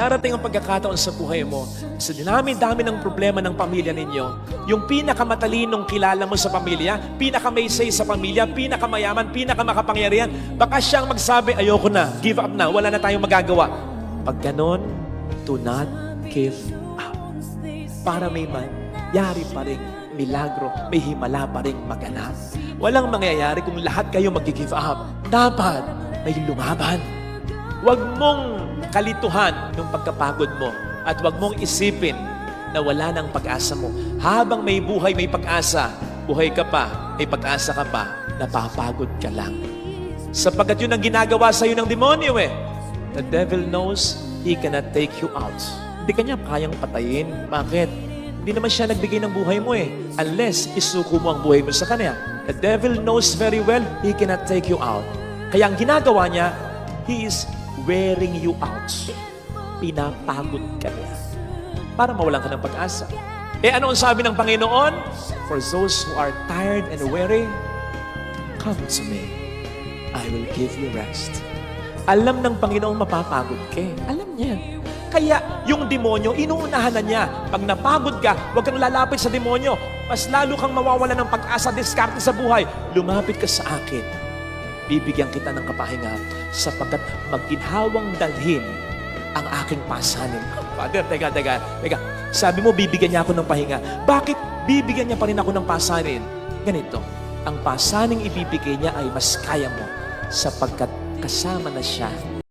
Darating ang pagkakataon sa buhay mo, sa dinami-dami ng problema ng pamilya ninyo, yung pinakamatalinong kilala mo sa pamilya, pinakamaysay sa pamilya, pinakamayaman, pinakamakapangyarihan, baka siyang magsabi, ayoko na, give up na, wala na tayong magagawa. Pag ganon, do not give up. Para may mangyari pa rin milagro, may himala pa rin maganap. Walang mangyayari kung lahat kayo mag-give up. Dapat may lumaban. Huwag mong kalituhan yung pagkapagod mo at huwag mong isipin na wala ng pag-asa mo. Habang may buhay, may pag-asa, buhay ka pa, may pag-asa ka pa, napapagod ka lang. Sapagkat yun ang ginagawa sa'yo ng demonyo eh. The devil knows he cannot take you out. Hindi ka niya kayang patayin. Bakit? Hindi naman siya nagbigay ng buhay mo eh. Unless isuko mo ang buhay mo sa kanya. The devil knows very well he cannot take you out. Kaya ang ginagawa niya, he is wearing you out. Pinapagod ka niya para mawalan ka ng pag-asa. Eh ano ang sabi ng Panginoon? For those who are tired and weary, come to me. I will give you rest. Alam ng Panginoon mapapagod ka. Alam niya. Kaya yung demonyo, inuunahan na niya. Pag napagod ka, huwag kang lalapit sa demonyo. Mas lalo kang mawawala ng pag-asa, diskarte sa buhay. Lumapit ka sa akin. Bibigyan kita ng kapahinga sapagkat magginhawang dalhin ang aking pasanin. Father, teka. Sabi mo, bibigyan niya ako ng pahinga. Bakit bibigyan niya pa rin ako ng pasanin? Ganito, ang pasaning ibibigay niya ay mas kaya mo sapagkat kasama na siya